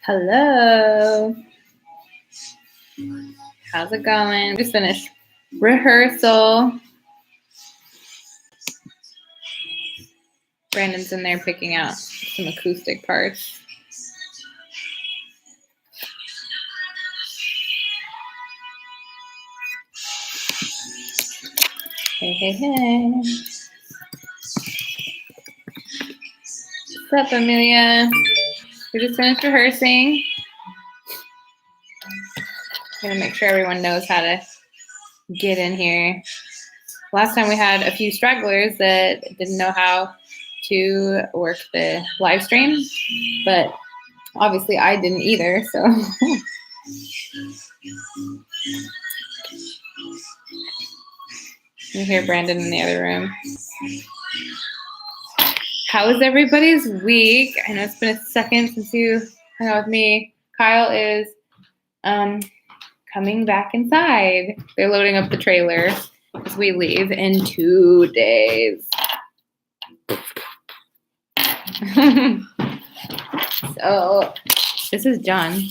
Hello. How's it going? Just finished rehearsal. Brandon's in there picking out some acoustic parts. Hey. What's up, Amelia? We just finished rehearsing. I'm gonna make sure everyone knows how to get in here. Last time we had a few stragglers that didn't know how to work the live stream, but obviously I didn't either, so. You hear Brandon in the other room. How was everybody's week? I know it's been a second since you hung out with me. Kyle is coming back inside. They're loading up the trailer as we leave in 2 days. So, this is John.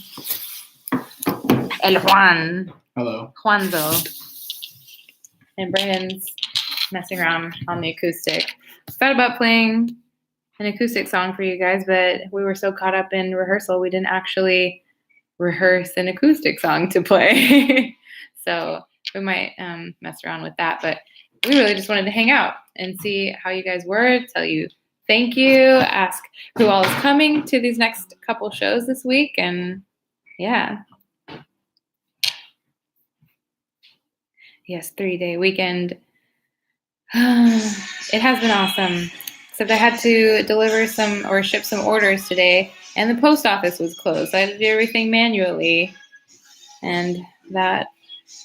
El Juan. Hello. Juanzo. And Brandon's messing around on the acoustic. Thought about playing an acoustic song for you guys, but we were so caught up in rehearsal, we didn't actually rehearse an acoustic song to play. So we might mess around with that, but we really just wanted to hang out and see how you guys were, tell you thank you, ask who all is coming to these next couple shows this week, and yeah. Yes, 3-day weekend. It has been awesome. Except I had to deliver some or ship some orders today, and the post office was closed. So I had to do everything manually, and that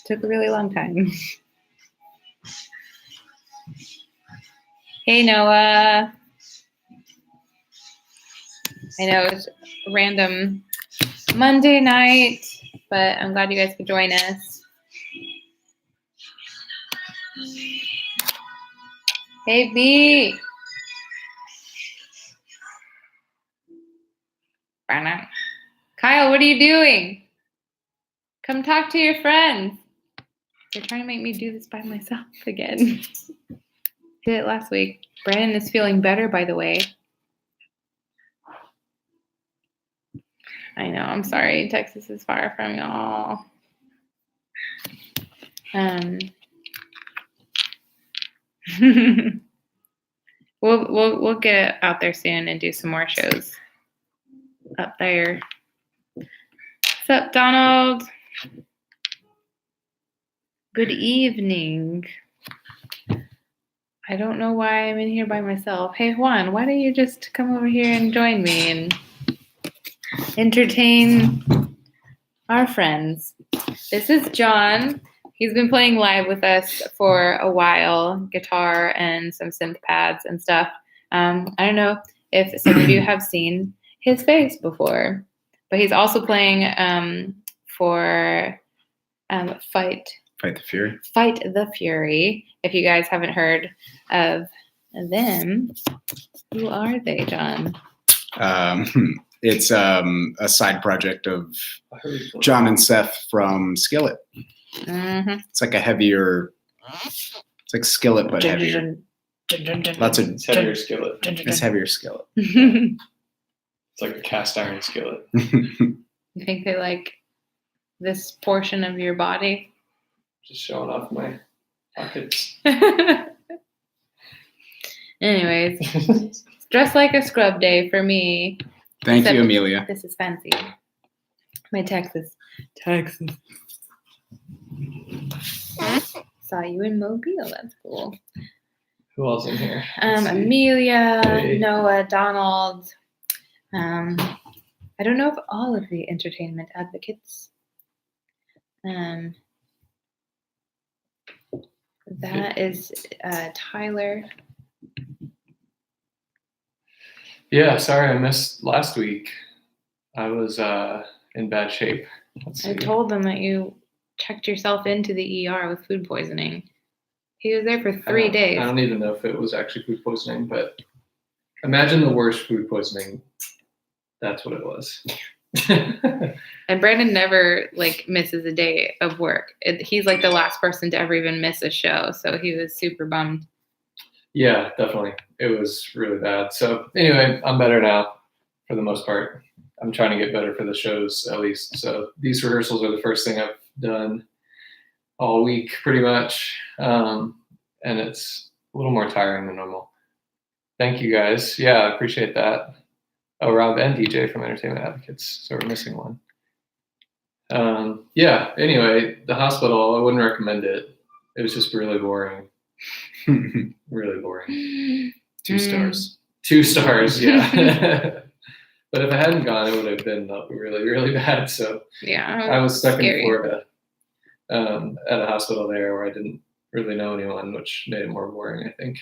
took a really long time. Hey, Noah. I know it's a random Monday night, but I'm glad you guys could join us. Hey, B. Kyle, what are you doing? Come talk to your friends. They're trying to make me do this by myself again. Did it last week. Brandon is feeling better, by the way. I know, I'm sorry. Texas is far from y'all. We'll get out there soon and do some more shows up there. What's up, Donald? Good evening. I don't know why I'm in here by myself. Hey, Juan, why don't you just come over here and join me and entertain our friends? This is John. He's been playing live with us for a while, guitar and some synth pads and stuff. I don't know if some of you have seen his face before, but he's also playing for Fight the Fury. Fight the Fury. If you guys haven't heard of them, who are they, John? It's a side project of John and Seth from Skillet. Mm-hmm. It's like a heavier, it's like Skillet, but heavier. Lots of It's heavier skillet. It's heavier Skillet. It's like a cast iron skillet. You think they like this portion of your body? Just showing off my pockets. Anyways, dressed like a scrub day for me. Thank you, Amelia. This is fancy. My Texas. Saw you in Mobile. That's cool. Who else in here? Let's see. Amelia, Hey. Noah, Donald. I don't know if all of the entertainment advocates. That is Tyler. Yeah, sorry I missed last week. I was in bad shape. Let's see. I told them that you checked yourself into the ER with food poisoning. He was there for 3 days. I don't even know if it was actually food poisoning, but imagine the worst food poisoning. That's what it was. And Brandon never like misses a day of work. He's like the last person to ever even miss a show, so he was super bummed. Yeah, definitely. It was really bad. So anyway, I'm better now for the most part. I'm trying to get better for the shows at least. So these rehearsals are the first thing I've done all week pretty much. And it's a little more tiring than normal. Thank you guys. Yeah, I appreciate that. Oh, Rob and DJ from Entertainment Advocates. So we're missing one. Yeah, anyway, the hospital, I wouldn't recommend it. It was just really boring. Really boring. 2 stars. 2 stars, yeah. But if I hadn't gone, it would have been really, really bad. So Yeah. I was stuck scary. in Florida at a hospital there where I didn't really know anyone, which made it more boring, I think.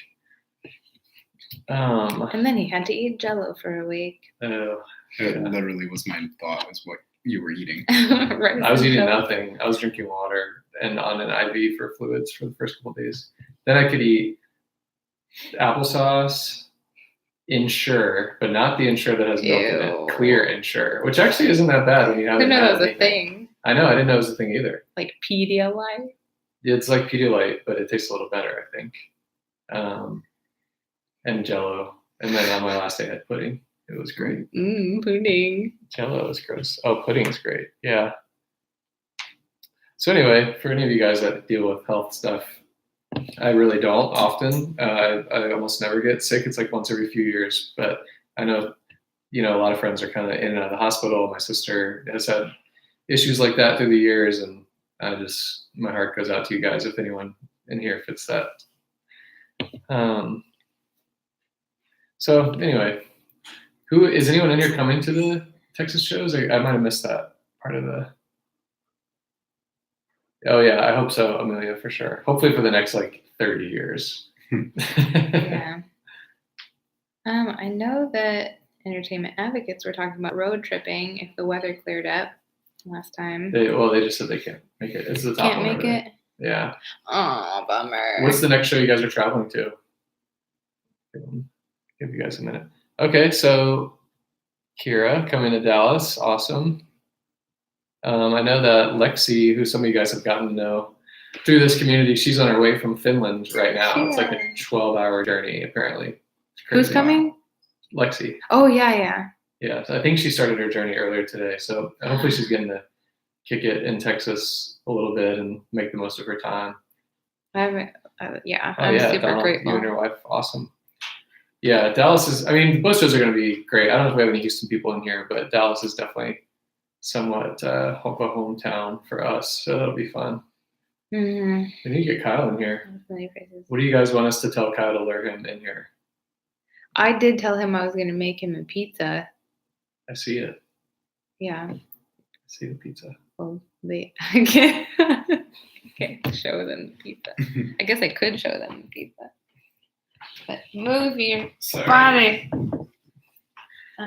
And then he had to eat Jello for a week. It literally was my thought, was what you were eating. Right. I was eating nothing. I was drinking water and on an IV for fluids for the first couple of days. Then I could eat applesauce, Ensure, but not the Ensure that has milk in Ew. it. Clear Ensure, which actually isn't that bad when you I haven't didn't know had that was a anything. thing. I know, I didn't know it was a thing either. Like Pedialyte. It's like Pedialyte, but it tastes a little better, I think. And Jello. And then on my last day I had pudding. It was great. Pudding. Jello is gross. Oh, pudding's great. Yeah. So anyway, for any of you guys that deal with health stuff, I really don't often. I almost never get sick. It's like once every few years. But I know, a lot of friends are kind of in and out of the hospital. My sister has had issues like that through the years, and my heart goes out to you guys if anyone in here fits that. So anyway, is anyone in here coming to the Texas shows? I might have missed that part of the. Oh yeah, I hope so, Amelia, for sure. Hopefully for the next 30 years. Yeah. I know that Entertainment Advocates were talking about road tripping if the weather cleared up last time. They just said they can't make it. It's the top Can't one make over it. there. Yeah. Oh, bummer. What's the next show you guys are traveling to? Give you guys a minute. Okay, so Kira coming to Dallas. Awesome. I know that Lexi, who some of you guys have gotten to know through this community, she's on her way from Finland right now. It's like a 12-hour journey, apparently. It's crazy. Who's coming? Lexi. Oh, yeah. Yeah, so I think she started her journey earlier today. So hopefully she's getting to kick it in Texas a little bit and make the most of her time. I'm Oh, super Donald, grateful. you and your wife, awesome. Yeah, Dallas is, both shows are going to be great. I don't know if we have any Houston people in here, but Dallas is definitely somewhat a hometown for us, so that'll be fun. Mm-hmm. We need to get Kyle in here. What do you guys want us to tell Kyle to lure him in here? I did tell him I was going to make him a pizza. I see it. Yeah. I see the pizza. Well, I can't show them the pizza. I guess I could show them the pizza. But move your body.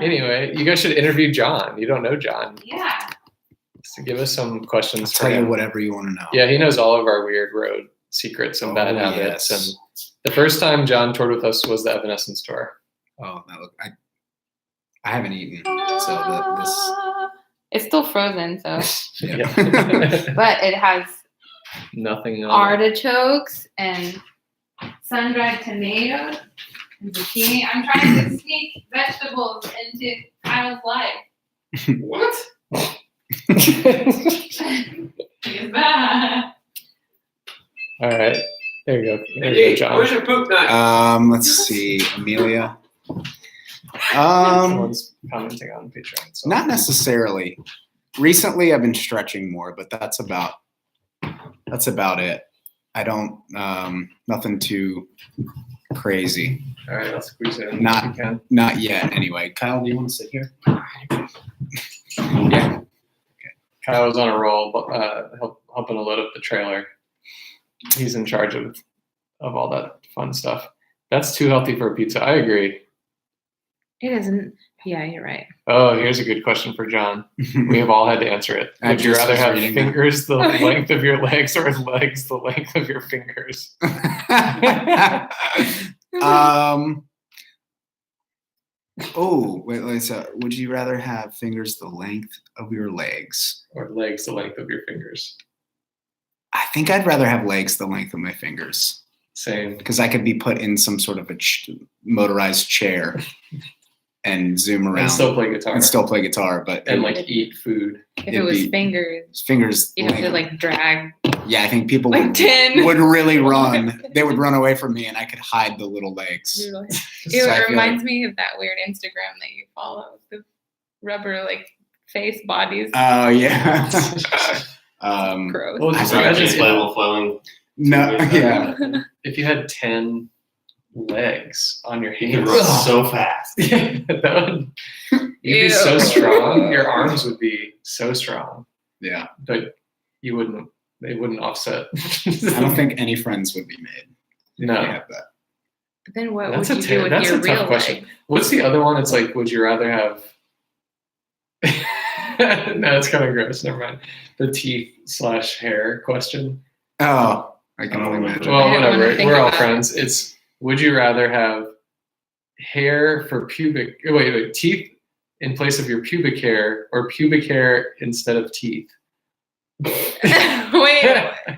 Anyway, you guys should interview John. You don't know John. Yeah. So give us some questions for Tell you him. whatever you want to know. Yeah, he knows all of our weird road secrets and bad habits. Yes. And the first time John toured with us was the Evanescence tour. Oh, I haven't eaten, so this. It's still frozen, so. Yeah. But it has Nothing. artichokes and sun-dried tomatoes and zucchini. I'm trying to sneak vegetables into Kyle's life. What? He's bad. All right. There you go. There you go, John. Where's your poop knife? Let's see, Amelia. Someone's commenting on Patreon. So. Not necessarily. Recently, I've been stretching more, but that's about it. I don't, nothing too crazy. All right, I'll squeeze it in Not- if you can. Not yet, anyway. Kyle, do you want to sit here? Yeah. Kyle was on a roll, helping to load up the trailer. He's in charge of all that fun stuff. That's too healthy for a pizza. I agree. It isn't. Yeah, you're right. Oh, here's a good question for John. We have all had to answer it. I Would you just rather was have reading that. fingers the Okay. length of your legs or legs the length of your fingers? Oh, wait. So, would you rather have fingers the length of your legs? Or legs the length of your fingers? I think I'd rather have legs the length of my fingers Same. because I could be put in some sort of a motorized chair and zoom around And still play guitar. and still play guitar. But And like eat food. If It'd it was be- fingers, fingers, you'd have to length- like drag yeah, I think people like would, 10. would really run. They would run away from me, and I could hide the little legs. Ew, So I it feel reminds me of that weird Instagram that you follow, the rubber like face bodies. Oh yeah. Gross. Well, I just thought imagine inflatable flowing. No, yeah. if you had 10 legs on your You can hands. run so fast. That would, you'd be so Ew. strong. Your arms would be so strong, Yeah. but you wouldn't. They wouldn't offset. I don't think any friends would be made. If No. they had that. But then what That's would a you ter- do with that's your a tough real question. legs? What's the other one? It's like, would you rather have? No, it's kind of gross. Never mind. The teeth/hair question. Oh, I can Oh, only my imagine. Well, I don't wanna whatever. think We're all about it. friends. It's would you rather have hair for pubic? Wait, teeth in place of your pubic hair, or pubic hair instead of teeth? Wait,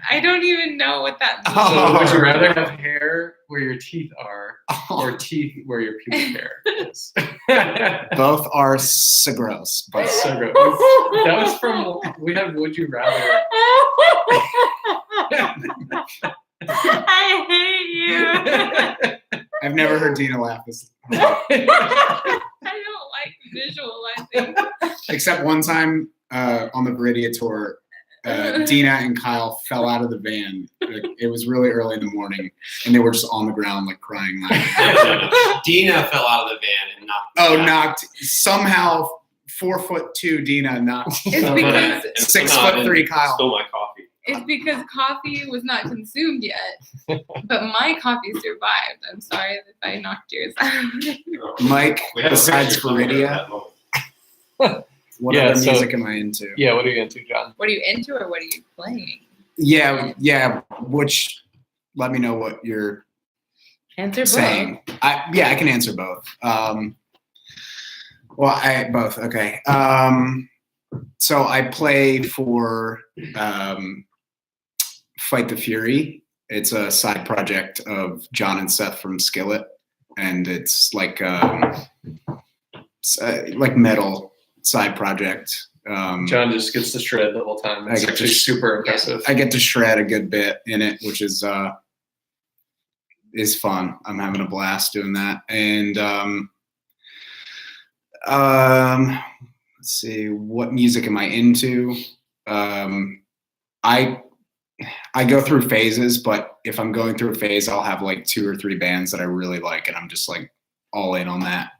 I don't even know what that means. Oh. So would you rather have hair where your teeth are, or Oh, teeth where your pubic hair is? both are so gross, but So gross. That was from we had Would You Rather. I hate you. I've never heard Dina laugh this I don't like visualizing. except one time on the Viridia tour. Dina and Kyle fell out of the van. It was really early in the morning, and they were just on the ground, like crying. Laughing. Dina fell out of the van and knocked. Oh, me out. knocked somehow 4'2" Dina knocked It's So because And 6'3" Kyle. Stole my coffee. it's because coffee was not consumed yet, but my coffee survived. I'm sorry if I knocked yours out. Mike, We had a besides picture somewhere of Viridia, that moment. what Yeah, other so- music am I into? Yeah, what are you into, John? What are you into, or what are you playing? Yeah. Which, let me know what you're Answer both. saying. I can answer both. Both. Okay. So I play for Fight the Fury. It's a side project of John and Seth from Skillet, and it's like metal side project. John just gets to shred the whole time. I It's get actually to- super impressive. I get to shred a good bit in it, which is fun. I'm having a blast doing that. And let's see, what music am I into? I go through phases, but if I'm going through a phase, I'll have like 2 or 3 bands that I really like, and I'm just like all in on that.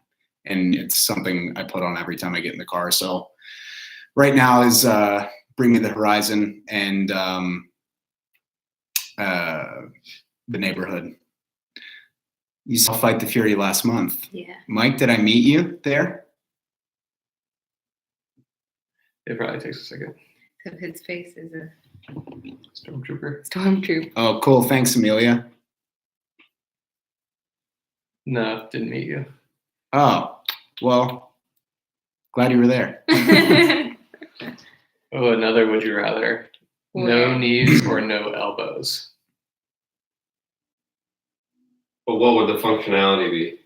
And it's something I put on every time I get in the car. So right now is Bring Me the Horizon and The Neighborhood. You saw Fight the Fury last month. Yeah. Mike, did I meet you there? It probably takes a second. Because his face is a Stormtrooper. stormtrooper. Oh, cool. Thanks, Amelia. No, didn't meet you. Oh, well, glad you were there. Oh, another Would You Rather. No Where? knees or no elbows. But what would the functionality be?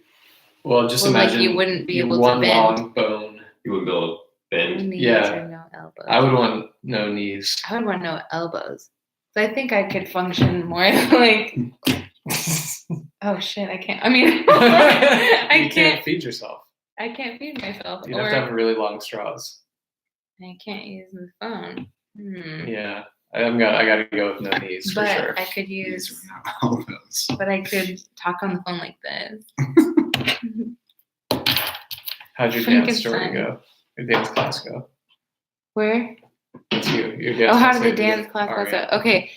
Well, just Well, like imagine you wouldn't be you able to one bend. long bone. You wouldn't be able to bend. Knees Yeah. or no elbows. I would want no knees. I would want no elbows. So I think I could function more like, oh shit, I can't. I mean, You I can't can't. feed yourself. I can't feed myself, You'd or have to have really long straws. I can't use my phone. Yeah, I gotta go with no knees for But sure. I could These use. were not all those. But I could talk on the phone like this. How'd your dance story Frankenstein. go? Your dance class go? Where? It's you. Your dance Oh, how class did the lady. dance class go? Aria. So, okay.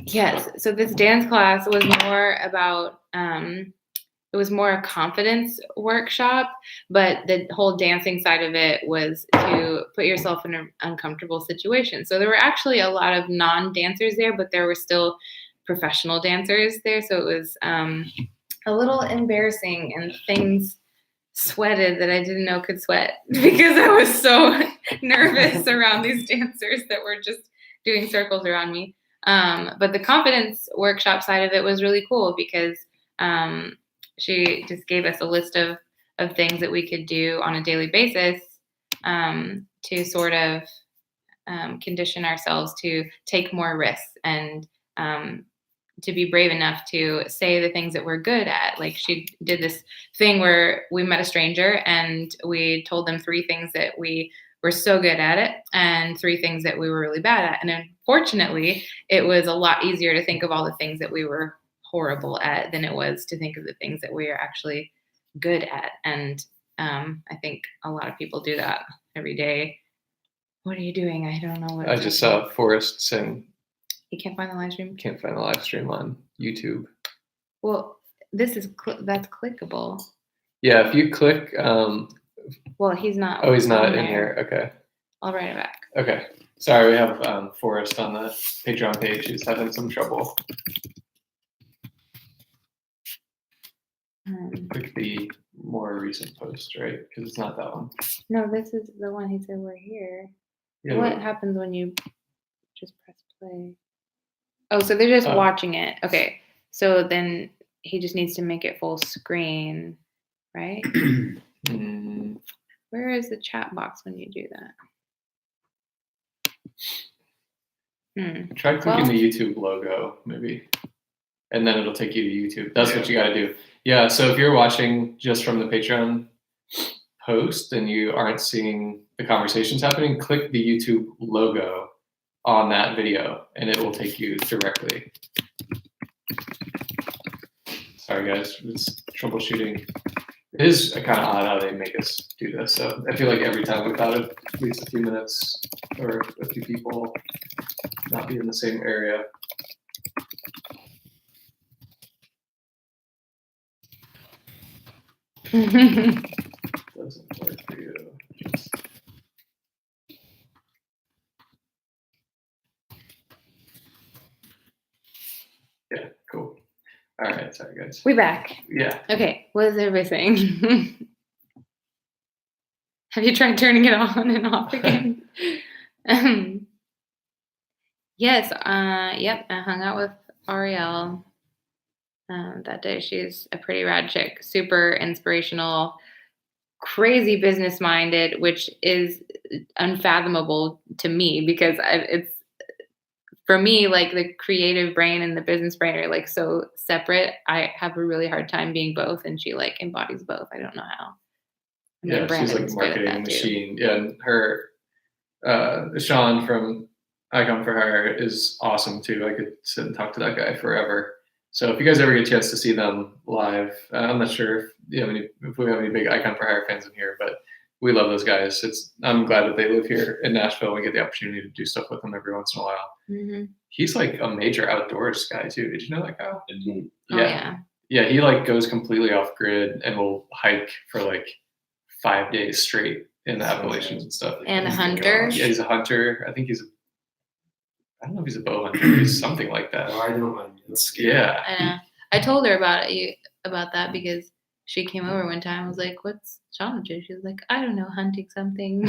Yes. So this dance class was more about it was more a confidence workshop, but the whole dancing side of it was to put yourself in an uncomfortable situation. So there were actually a lot of non-dancers there, but there were still professional dancers there. So it was a little embarrassing, and things sweated that I didn't know could sweat because I was so nervous around these dancers that were just doing circles around me. But the confidence workshop side of it was really cool because she just gave us a list of things that we could do on a daily basis to sort of condition ourselves to take more risks and to be brave enough to say the things that we're good at. Like she did this thing where we met a stranger and we told them 3 things that we were so good at it and 3 things that we were really bad at. And unfortunately, it was a lot easier to think of all the things that we were horrible at than it was to think of the things that we are actually good at. And I think a lot of people do that every day. What are you doing? I don't know what. I just saw Forrest sing. You can't find the live stream? Can't find the live stream on YouTube. Well, this is that's clickable. Yeah, if you click. Well, he's not. Oh, he's not on in there. here. Okay. I'll write it back. Okay. Sorry, we have Forrest on the Patreon page. He's having some trouble. Click the more recent post, right? Because it's not that one. No, this is the one he said we're here. Yeah, What happens when you just press play? Oh, so they're just watching it. Okay. So then he just needs to make it full screen, right? Where is the chat box when you do that? Try clicking the YouTube logo, maybe. And then it'll take you to YouTube. That's what you got to do. Yeah, so if you're watching just from the Patreon post and you aren't seeing the conversations happening, click the YouTube logo on that video and it will take you directly. Sorry guys, it's troubleshooting. It is kind of odd how they make us do this. So I feel like every time we've had at least a few minutes or a few people not be in the same area. Doesn't work for you. Yeah, cool. All right, sorry guys. We back. Yeah. Okay, what is everybody saying? Have you tried turning it on and off again? Yes, yep, I hung out with Ariel that day. She's a pretty rad chick, super inspirational, crazy business minded, which is unfathomable to me because it's for me, like the creative brain and the business brain are like so separate. I have a really hard time being both, and she like embodies both. I don't know how. I mean, Yeah, she's like a Brandon's good at marketing that, too. machine. Yeah, and her Sean from Icon for Hire is awesome too. I could sit and talk to that guy forever. So if you guys ever get a chance to see them live, I'm not sure if if we have any big Icon for Hire fans in here, but we love those guys. I'm glad that they live here in Nashville. We get the opportunity to do stuff with them every once in a while. Mm-hmm. He's like a major outdoors guy too. Did you know that, Kyle? Oh, yeah. Yeah, he like goes completely off grid and will hike for like 5 days straight in the Appalachians and stuff. And a hunter. Yeah, he's a hunter. I think I don't know if he's a bow hunter. He's something like that. I know. Yeah. I know. I told her about that because she came over one time. I was like, "What's Sean do?" She was like, "I don't know, hunting something."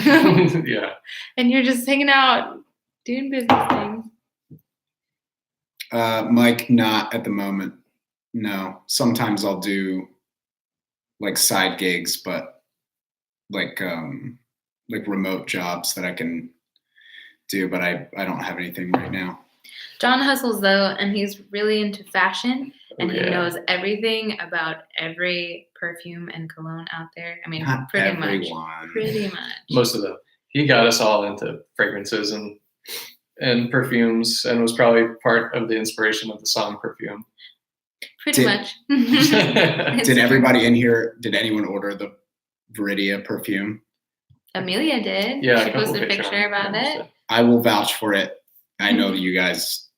Yeah. And you're just hanging out, doing business things. Mike, not at the moment. No. Sometimes I'll do like side gigs, but like remote jobs that I can do, but I don't have anything right now. John hustles though, and he's really into fashion, and he Yeah. knows everything about every perfume and cologne out there. I mean, Not pretty everyone. much. Pretty much. Most of them. He got us all into fragrances and perfumes and was probably part of the inspiration of the song Perfume. Pretty Did- much. Did everybody in here, did anyone order the Viridia perfume? Amelia did. Yeah, She a couple posted a pictures picture on about it. Insta. I will vouch for it. I know that you guys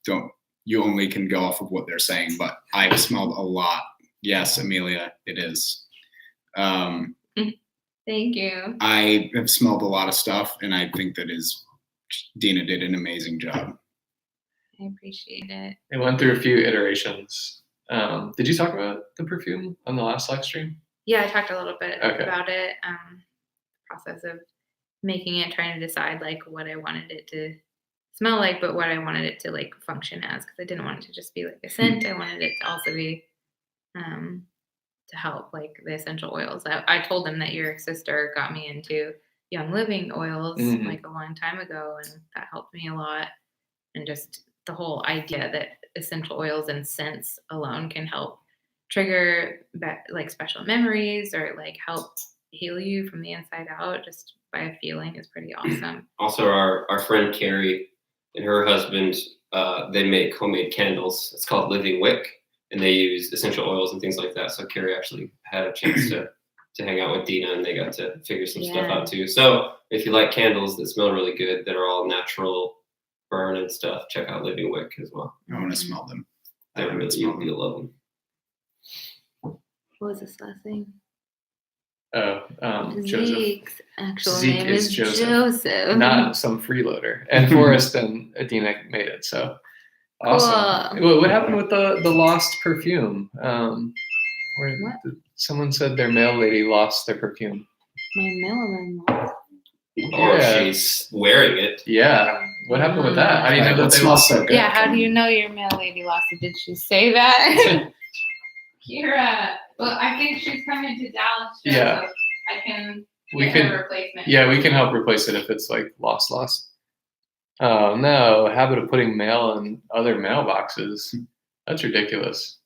you only can go off of what they're saying, but I smelled a lot Yes, Amelia, it is. Thank you. I have smelled a lot of stuff, and I think Dina did an amazing job. I appreciate it. It went through a few iterations. Did you talk about the perfume on the last live stream? Yeah, I talked a little bit Okay. about it. Process of making it, trying to decide like what I wanted it to smell like, but what I wanted it to like function as, because I didn't want it to just be like a scent. I wanted it to also be to help like the essential oils. I told them that your sister got me into Young Living oils like a long time ago, and that helped me a lot. And just the whole idea that essential oils and scents alone can help trigger like special memories or like help heal you from the inside out just by a feeling is pretty awesome. Also, our friend Carrie and her husband, they make homemade candles. It's called Living Wick, and they use essential oils and things like that. So Carrie actually had a chance to hang out with Dina, and they got to figure some stuff out too. So if you like candles that smell really good, that are all natural burn and stuff, check out Living Wick as well. I want to smell them. They're really, you'll love them. What was this last thing? Joseph. Zeke's actual Zeke name is is Joseph. Joseph. Not some freeloader. And Forrest and Adina made it. So awesome. Cool. What happened with the lost perfume? What? Someone said their mail lady lost their perfume. My mailman lost. Or Yeah. she's wearing it. Yeah. What happened with that? How do you know Right, that it they smells lost so it? good. Yeah, how do you know your mail lady lost it? Did she say that? Kira. Well, I think she's coming to Dallas. Yeah. So I can We get could. her replacement. Yeah, we can help replace it if it's like lost. Oh no, habit of putting mail in other mailboxes. That's ridiculous.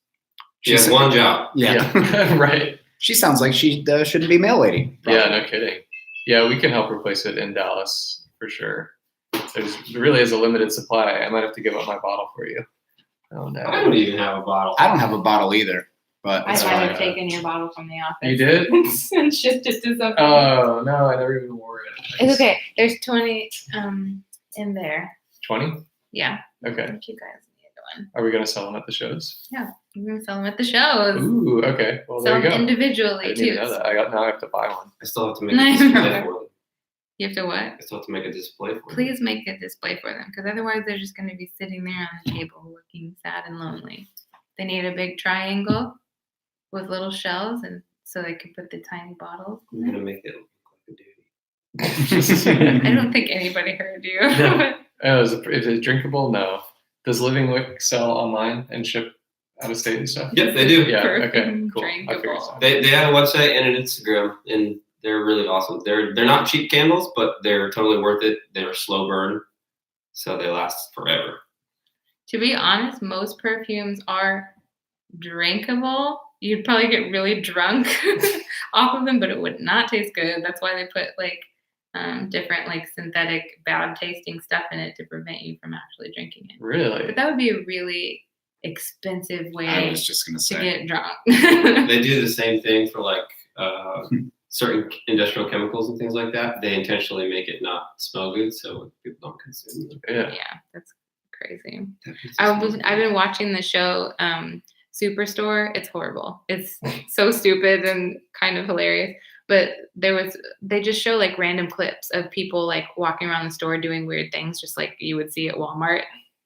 She has one job. Yeah. Right. She sounds like she shouldn't be mail lady. Yeah, no kidding. Yeah, we can help replace it in Dallas for sure. There really is a limited supply. I might have to give up my bottle for you. Oh no. I don't even have a bottle. I don't have a bottle either, but I it's might fine. have taken your bottle from the office. You did? and shifted to something. Oh no, I never even wore it. It's okay. There's 20 in there. 20? Yeah. Okay. I think you guys need one. Are we gonna sell them at the shows? I'm gonna sell them at the shows. Ooh, okay. Well, Sell there you them go. I individually didn't too. even know that. Now I have to buy one. I still have to make No, a I display know. for them. You have to what? I still have to make a display for them. Please make a display for them, because otherwise they're just gonna be sitting there on the table looking sad and lonely. They need a big triangle with little shells, and so they could put the tiny bottles. I'm in gonna it. make it look like a duty. I don't think anybody heard you. Yeah. Oh, is it drinkable? No. Does Living Wick sell online and ship out of state and stuff? Yep, they do. Yeah. Okay. Perfume Cool. I figured drinkable. so. They have a website and an Instagram, and they're really awesome. They're not cheap candles, but they're totally worth it. They're slow burn, so they last forever. To be honest, most perfumes are drinkable. You'd probably get really drunk off of them, but it would not taste good. That's why they put like different like synthetic bad tasting stuff in it to prevent you from actually drinking it. Really? But that would be a really expensive I way was just gonna to say. get drunk. They do the same thing for like certain industrial chemicals and things like that. They intentionally make it not smell good, so people don't consume them. Yeah. Yeah, that's crazy. I've been watching the show Superstore. It's horrible. It's so stupid and kind of hilarious. But they just show like random clips of people like walking around the store doing weird things, just like you would see at Walmart.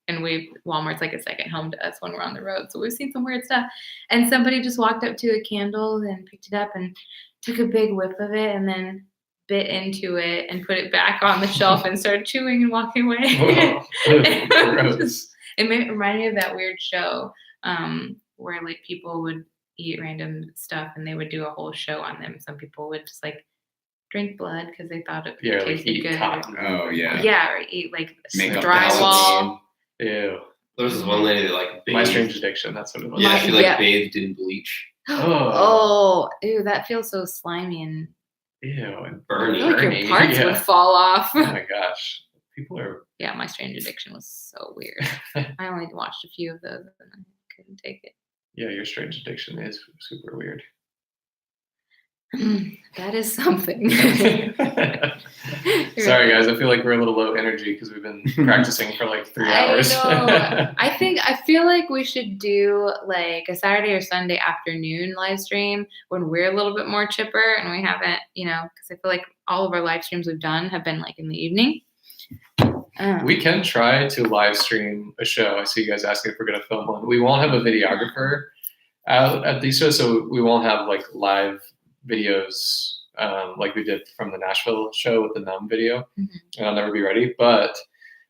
And Walmart's like a second home to us when we're on the road. So we've seen some weird stuff. And somebody just walked up to a candle and picked it up and took a big whiff of it and then bit into it and put it back on the shelf and started chewing and walking away. Whoa. Gross. It reminded me of that weird show where like people would eat random stuff and they would do a whole show on them. Some people would just like drink blood because they thought it Yeah, like tasted eat good. cotton. Oh yeah. Yeah, or eat like Makeup drywall. Ew. There was this one lady that like My bathed- Strange Addiction. That's what it was. Yeah, she like Yeah. bathed in bleach. Oh, ew, that feels so slimy and Ew. And I Burning. feel like burning. your parts Yeah. would fall off. Oh my gosh. People are. Yeah, My Strange Addiction was so weird. I only watched a few of those and I couldn't take it. Yeah, your Strange Addiction is super weird. That is something. Sorry, guys. I feel like we're a little low energy because we've been practicing for like 3 hours. I know. I feel like we should do like a Saturday or Sunday afternoon live stream when we're a little bit more chipper and we haven't, because I feel like all of our live streams we've done have been like in the evening. We can try to live stream a show. I see you guys asking if we're going to film one. We won't have a videographer out at these shows, so we won't have like live videos like we did from the Nashville show with the Numb video. And I'll never be ready. But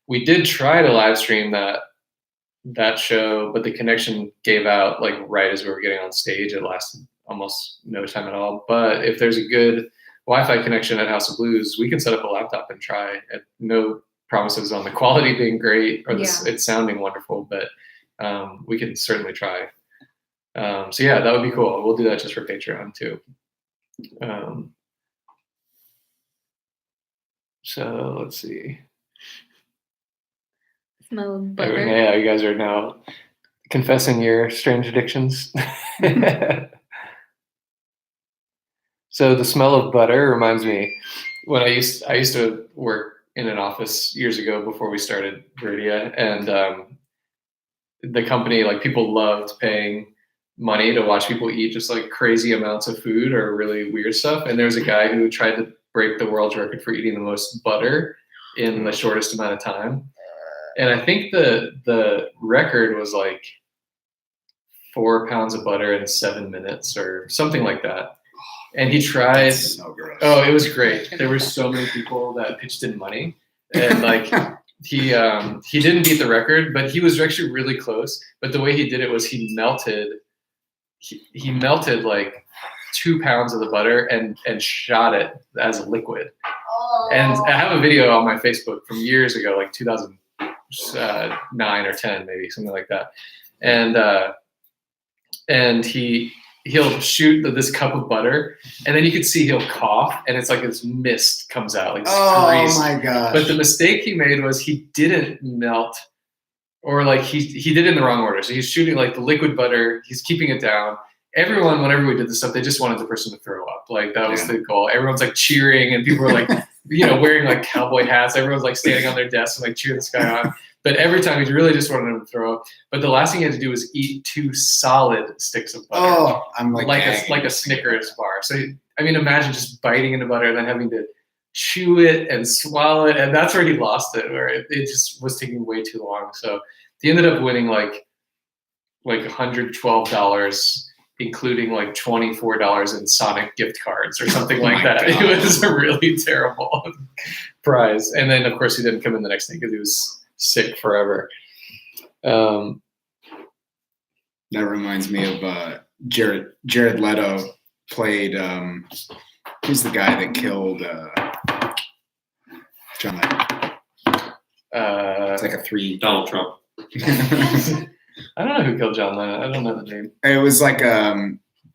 we did try to live stream that show, but the connection gave out like right as we were getting on stage. It lasted almost no time at all. But if there's a good Wi-Fi connection at House of Blues, we can set up a laptop and try. No promises on the quality being great or it sounding wonderful, but we can certainly try. So yeah, that would be cool. We'll do that just for Patreon too. So let's see. Smell of butter. Yeah, you guys are now confessing your strange addictions. So the smell of butter reminds me when I used to work in an office years ago before we started Viridia, and the company, like, people loved paying money to watch people eat just like crazy amounts of food or really weird stuff. And there was a guy who tried to break the world's record for eating the most butter in the shortest amount of time. And I think the record was like 4 pounds of butter in 7 minutes or something like that. And he tried. That's so gross. Oh, it was great. There were so many people that pitched in money, and like he didn't beat the record, but he was actually really close. But the way he did it was he melted like 2 pounds of the butter and shot it as a liquid. Oh. And I have a video on my Facebook from years ago, like 2009 or 10, maybe something like that. And he'll shoot this cup of butter, and then you could see he'll cough, and it's like this mist comes out, like crazy. My god! But the mistake he made was he didn't melt, or like he did it in the wrong order. So he's shooting like the liquid butter, he's keeping it down. Everyone, whenever we did this stuff, they just wanted the person to throw up. Like that was the goal. Everyone's like cheering, and people were like, wearing like cowboy hats. Everyone's like standing on their desks and like cheering this guy on. But every time he really just wanted him to throw up. But the last thing he had to do was eat 2 solid sticks of butter. Oh, I'm like a Snickers bar. So I mean, imagine just biting into butter and then having to chew it and swallow it, and that's where he lost it, where it just was taking way too long. So he ended up winning like $112, including like $24 in Sonic gift cards or something like that. God. It was a really terrible prize. And then of course he didn't come in the next day because he was sick forever. That reminds me of Jared Leto played. Who's the guy that killed John Lennon? It's like a 3. Donald Trump. I don't know who killed John Lennon. I don't know the name. It was like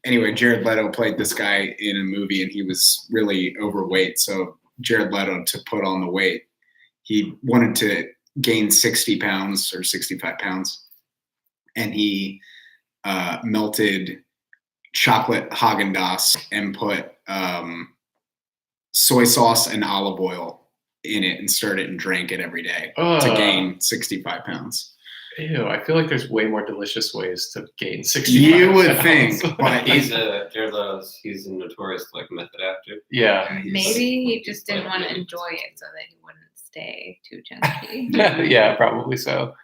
anyway, Jared Leto played this guy in a movie, and he was really overweight. So Jared Leto, to put on the weight, he wanted to gain 60 pounds or 65 pounds, and he melted chocolate Haagen-Dazs and put soy sauce and olive oil in it and stirred it and drank it every day to gain 65 pounds. Ew, I feel like there's way more delicious ways to gain 60 You would pounds. think, but Jared Leto's, he's a notorious like method actor. Yeah. Maybe he just didn't want to enjoy it so that he wouldn't stay too chunky. Yeah, probably so.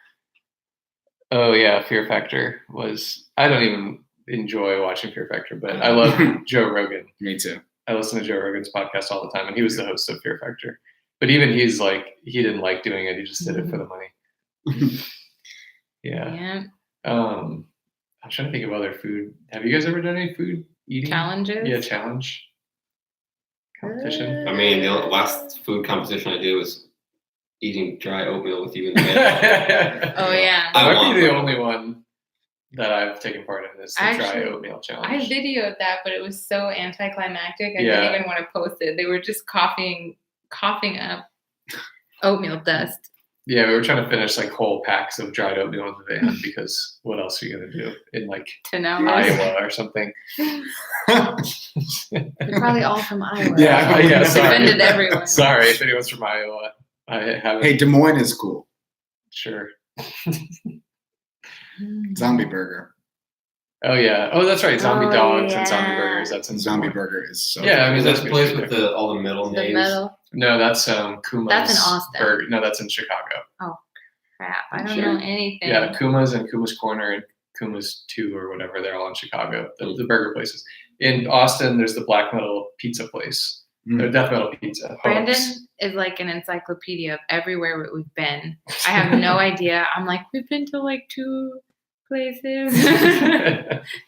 Oh yeah, Fear Factor was. I don't even enjoy watching Fear Factor, but I love Joe Rogan. Me too. I listen to Joe Rogan's podcast all the time, and he was the host of Fear Factor. But even he's like, he didn't like doing it. He just did it for the money. Yeah. I'm trying to think of other food. Have you guys ever done any food eating Challenges? Yeah, challenge competition. I mean, the last food competition I did was eating dry oatmeal with you in the bed. Oh yeah. That might be the one. only one that I've taken part in is the dry Actually, oatmeal challenge. I videoed that, but it was so anticlimactic. I Yeah. didn't even want to post it. They were just coughing up oatmeal dust. Yeah, we were trying to finish like whole packs of dried oatmeal in the van because what else are you gonna do in like To know. Iowa or something? They're probably all from Iowa. Yeah, yeah, sorry. Offended everyone. Sorry if anyone's from Iowa. I haven't. Hey, Des Moines is cool. Sure. Zombie burger. Oh yeah. Oh, that's right. Zombie Oh, dogs and zombie yeah. burgers. That's in Zombie Des Moines. burger is so. Yeah, I mean Is that's that the good place food with there. all the middle The names? metal No, that's Kuma's. That's in Austin. Burger. No, that's in Chicago. crap. I don't Sure. know anything. Yeah, Kuma's and Kuma's Corner and Kuma's 2 or whatever. They're all in Chicago. The burger places. In Austin, there's the Black Metal Pizza place. Or Death Metal Pizza. Brandon Hoax. is like an encyclopedia of everywhere we've been. I have no idea. I'm like, we've been to like 2 places,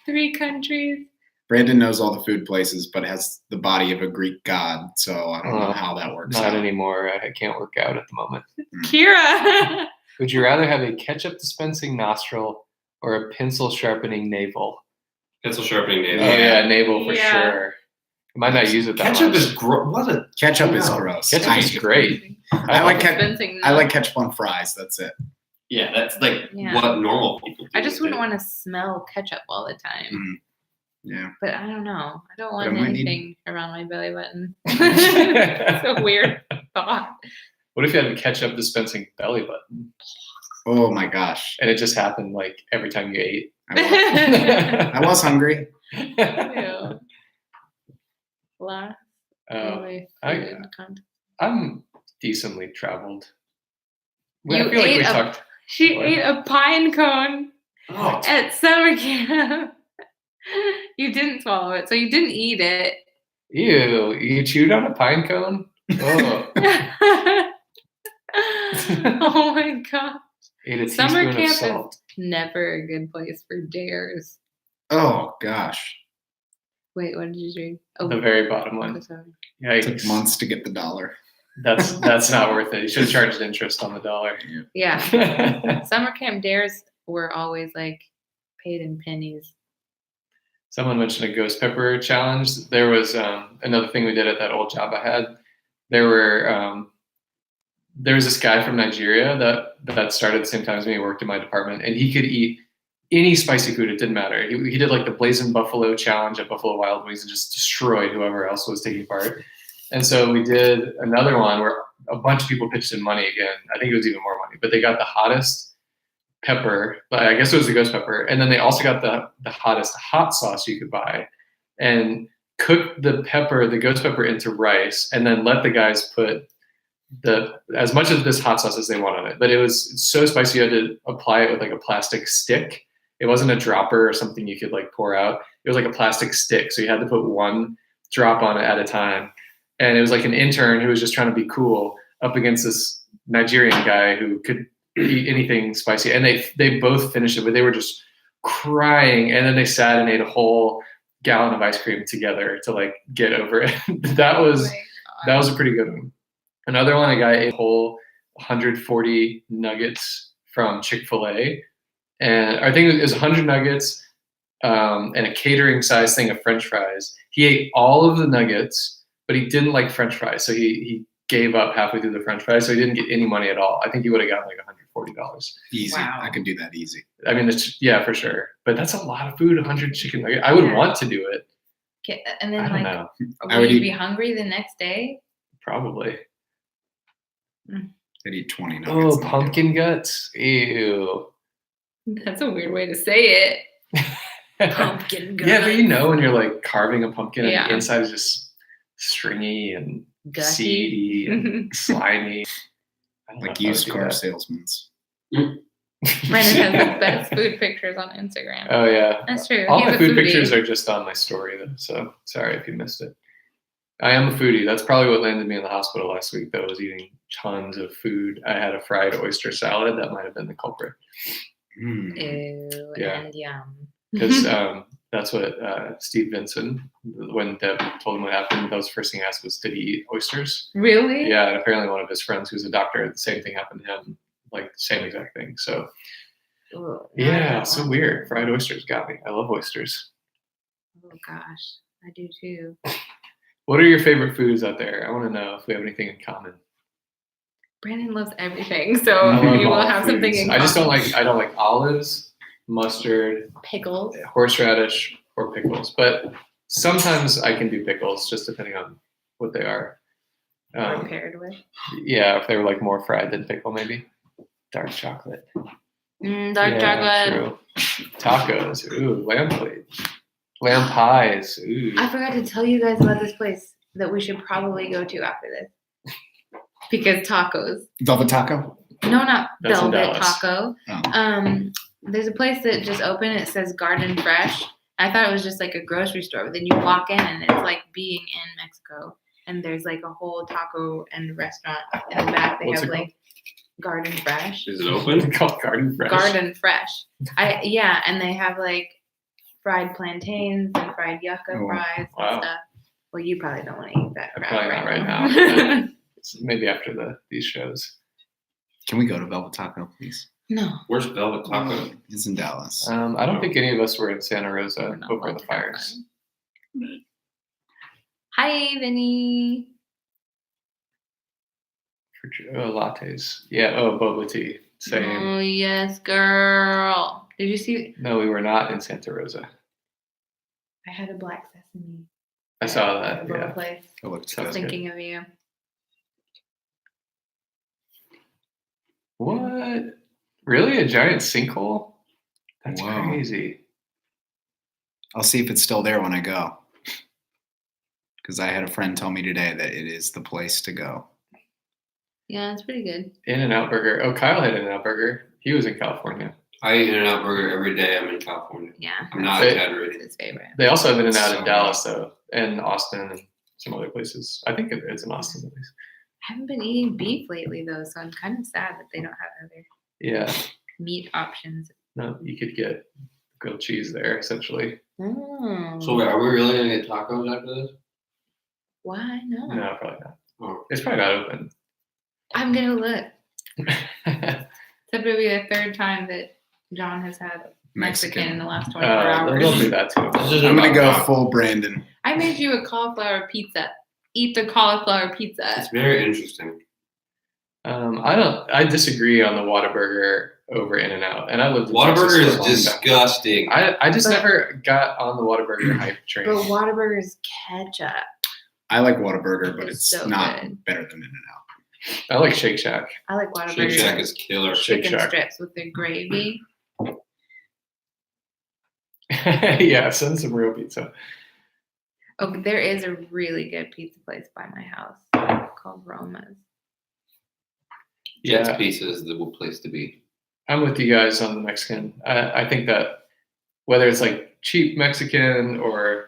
3 countries. Brandon knows all the food places, but has the body of a Greek god, so I don't know Oh, how that works Not out. anymore. I can't work out at the moment. Kira. Would you rather have a ketchup dispensing nostril or a pencil sharpening navel? Pencil sharpening nail. Oh yeah, navel for Yeah. sure. I might not use it that Ketchup much. is what a Ketchup is No. gross. Ketchup is great. I like Dispensing I like nuts. ketchup on fries. That's it. yeah. That's like Yeah. what normal people do. I just wouldn't want want to smell ketchup all the time. Mm. Yeah. But I don't know. I don't I want might need- anything around my belly button. It's a weird thought. What if you had a ketchup dispensing belly button Oh my gosh. and it just happened like every time you ate? I was hungry. Ew. Last I- food content. I'm decently traveled. You I feel like ate we a- talked. She What? ate a pine cone Oh, at summer camp. You didn't swallow it, so you didn't eat it. Ew, you chewed on a pine cone? Oh, Oh my god. ate a Summer teaspoon of camp is salt. never a good place for dares. Oh gosh. Wait, what did you drink? Oh, The very bottom so one. sorry. It took Yikes. months to get the $1. That's not worth it. You should have charged interest on the dollar. Yeah. Summer camp dares were always like paid in pennies. Someone mentioned a ghost pepper challenge. There was another thing we did at that old job I had. There was this guy from Nigeria that started at the same time as me. He worked in my department, and he could eat any spicy food. It didn't matter. He did like the Blazing Buffalo challenge at Buffalo Wild Wings and just destroyed whoever else was taking part. And so we did another one where a bunch of people pitched in money again. I think it was even more money, but they got the hottest pepper. I guess it was the ghost pepper. And then they also got the hottest hot sauce you could buy and cooked the ghost pepper into rice, and then let the guys put as much of this hot sauce as they want on it. But it was so spicy you had to apply it with like a plastic stick. It wasn't a dropper or something you could like pour out. It was like a plastic stick. So you had to put one drop on it at a time. And it was like an intern who was just trying to be cool up against this Nigerian guy who could eat anything spicy. And they both finished it, but they were just crying. And then they sat and ate a whole gallon of ice cream together to like get over it. That was a pretty good one. Another one, a guy ate a whole 140 nuggets from Chick-fil-A. And I think it was 100 nuggets and a catering size thing of French fries. He ate all of the nuggets, but he didn't like French fries. So he gave up halfway through the French fries. So he didn't get any money at all. I think he would have gotten like $140. Easy. Wow. I could do that easy. I mean, yeah, for sure. But that's a lot of food, 100 chicken nuggets. I would Yeah. want to do it. And I then don't like, know. I would would you eat- be hungry the next day? Probably. I'd eat 20 nuggets. Oh, and I'd pumpkin guts. Ew. That's a weird way to say it. Pumpkin guts. Yeah, but you know when you're like carving a pumpkin and Yeah. the inside is just stringy and Gutty. seedy and slimy. I don't do it. know like if I would used do car that. salesmen. Brennan has the best food pictures on Instagram. Oh yeah. That's true. All He's my a food foodie. pictures are just on my story though, so sorry if you missed it. I am a foodie. That's probably what landed me in the hospital last week, though, was eating tons of food. I had a fried oyster salad. That might have been the culprit. Mm. Ew, Yeah. and yum. Because that's what Steve Vinson, when Deb told him what happened, that was the first thing he asked was, did he eat oysters? Really? Yeah, and apparently one of his friends who's a doctor, the same thing happened to him, like same exact thing. So Ooh, no, I yeah, don't so want weird. to. Fried oysters got me. I love oysters. Oh gosh, I do too. What are your favorite foods out there? I want to know if we have anything in common. Brandon loves everything, so I love we will all have something foods. in I just don't common. like. I don't like olives, mustard. I don't like olives, mustard, pickles. horseradish, or pickles. But sometimes I can do pickles, just depending on what they are. Prepared with. Yeah, if they were like more fried than pickle, maybe. Dark chocolate. Dark chocolate. True. Tacos. Ooh, lamb plate. Lamb pies. Ooh. I forgot to tell you guys about this place that we should probably go to after this. Because tacos. Velvet Taco? No, not That's in Velvet Dallas. Taco. Oh. There's a place that just opened. It says Garden Fresh. I thought it was just like a grocery store, but then you walk in and it's like being in Mexico. And there's like a whole taco and restaurant in the back. They What's have it like Garden Fresh. Is it open? It's called Garden Fresh. Garden Fresh. And they have like fried plantains and fried yucca Oh, fries wow. and stuff. Well, you probably don't want to eat that crap Probably not right now. now. Maybe after these shows. Can we go to Velvet Taco, please? No. Where's Velvet Taco? It's in Dallas. I don't think any of us were in Santa We're Rosa not over allowed the to have fires. fun. Hi, Vinny. For lattes. Yeah. Oh, boba tea. Same. Oh, yes, girl. Did you see? No, we were not in Santa Rosa. I had a black sesame. I saw at that. the Boba Yeah. place. It looks Sounds good. good. Thinking of you. What? Really? A giant sinkhole? That's Wow. crazy. I'll see if it's still there when I go. Because I had a friend tell me today that it is the place to go. Yeah, it's pretty good. In-N-Out Burger. Oh, Kyle had In-N-Out Burger. He was in California. I eat In-N-Out Burger every day. I'm in California. Yeah. I'm not Hey. It's exaggerating. his favorite. They also have In-N-Out So in Dallas, though, and Austin and some other places. I think it's in Austin, at least. I haven't been eating beef lately, though, so I'm kind of sad that they don't have other Yeah. meat options. No, you could get grilled cheese there, essentially. Oh. So wait, are we really gonna get tacos after this? Why not? No, probably not. Oh. It's probably not open. I'm gonna look. Except it'll be the third time that John has had Mexican in the last 24 hours. They'll do that too. This isn't I'm going to about go tacos. full Brandon. I made you a cauliflower pizza. Eat the cauliflower pizza. It's very interesting. I disagree on the Whataburger over In-N-Out, and I lived in Texas Whataburger for a is long time. disgusting. I just But- never got on the Whataburger hype train. But Whataburger's ketchup. I like Whataburger, but It's it's so not good. better than In-N-Out. I like Shake Shack. I like Shake Whataburger. Shack is killer. Shake Chicken Shack. strips with the gravy. Yeah, send some real pizza. Oh, there is a really good pizza place by my house called Roma's. Jets Yeah, Pizza is the place to be. I'm with you guys on the Mexican. I think that whether it's like cheap Mexican or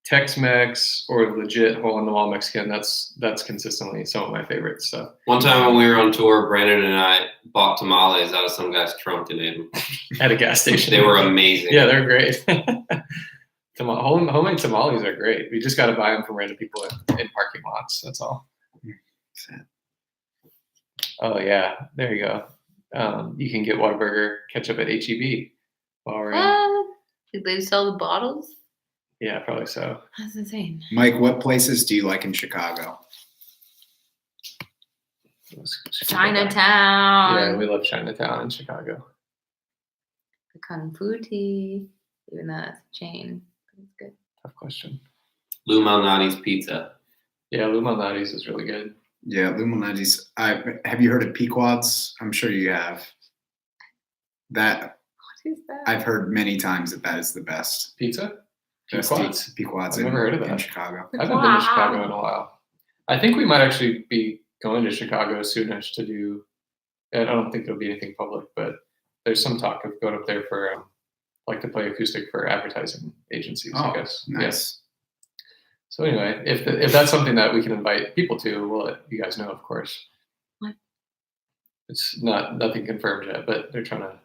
Tex-Mex or legit hole-in-the-wall Mexican, that's consistently some of my favorites. So One time when we were on tour, Brandon and I bought tamales out of some guy's trunk and ate them. at a gas station, They were amazing. Yeah, they're great. Homemade tamales are great. We just got to buy them from random people in parking lots. That's all. Oh yeah, there you go. You can get Whataburger ketchup at HEB. While we're in. What? Did they sell the bottles? Yeah, probably so. That's insane. Mike, what places do you like in Chicago? Chinatown. Yeah, we love Chinatown in Chicago. The Kung Fu Tea, even though that's a chain. But it's good. Tough question. Lou Malnati's Pizza. Yeah, Lou Malnati's is really good. Yeah, Luminati's. Have you heard of Pequod's? I'm sure you have. That What is that? I've heard many times that is the best. Pizza? Best Pequod's? Pequod's I've never heard of in that. Chicago. I haven't been to Chicago in a while. I think we might actually be going to Chicago soonish to do. I don't think there'll be anything public, but there's some talk of going up there for like to play acoustic for advertising agencies. I Oh, guess. nice. Yes. So anyway, if that's something that we can invite people to, we'll let you guys know, of course. What? It's nothing confirmed yet, but they're trying to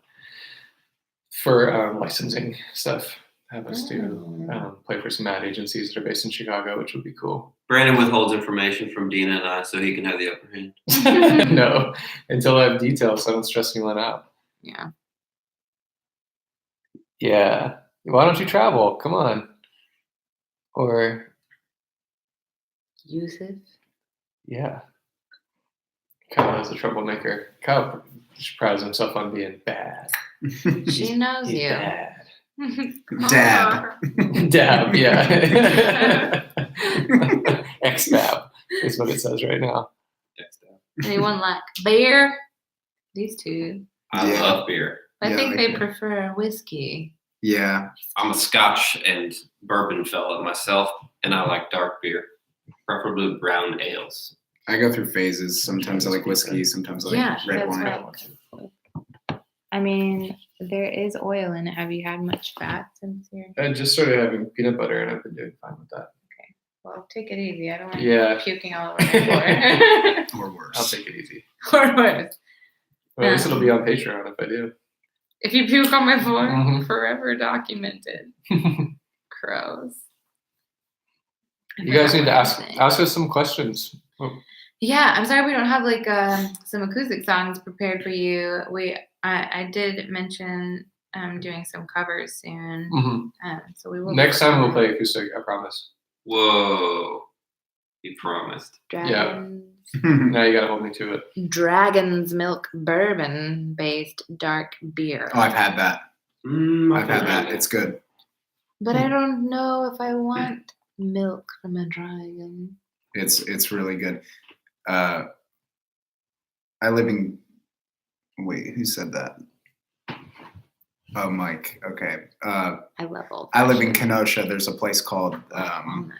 for licensing stuff have us to play for some ad agencies that are based in Chicago, which would be cool. Brandon withholds information from Dina and I so he can have the upper hand. No, until I have details, so I don't stress anyone out. Yeah. Yeah. Why don't you travel? Come on. Or Yusuf. yeah. Kyle is a troublemaker. Kyle prides himself on being bad. She knows He's you. bad. Dab. Dab, yeah. X-Dab is what it says right now. Anyone like beer? These two. I Yeah. love beer. I Yeah, think like they beer. prefer whiskey. Yeah. I'm a Scotch and bourbon fella myself, and I like dark beer, preferably brown ales. I go through phases. Sometimes I like whiskey. Sometimes I like Yeah, red that's wine. right. I mean, there is oil in it. Have you had much fat since you're? I just started having peanut butter, and I've been doing fine with that. Well, take it easy. I don't want Yeah. you puking all over my floor. Or worse. I'll take it easy. Or worse. Well, at least it'll be on Patreon if I do. If you puke on my floor, Mhm. forever documented. Crows. You guys need to ask us some questions. Yeah, I'm sorry we don't have like some acoustic songs prepared for you. I did mention doing some covers soon, Mhm. so we will. Next time we'll play acoustic, I promise. Whoa, you promised. Dragons. Now you gotta hold me to it. Dragon's Milk Bourbon based dark beer. Oh, I've had that. I've had that. It's It's good. But I don't know if I want milk from a dragon. It's really good. I live in. Wait, who said that? Oh, Mike. Okay. I love old. I live in Kenosha. There's a place called Walnut.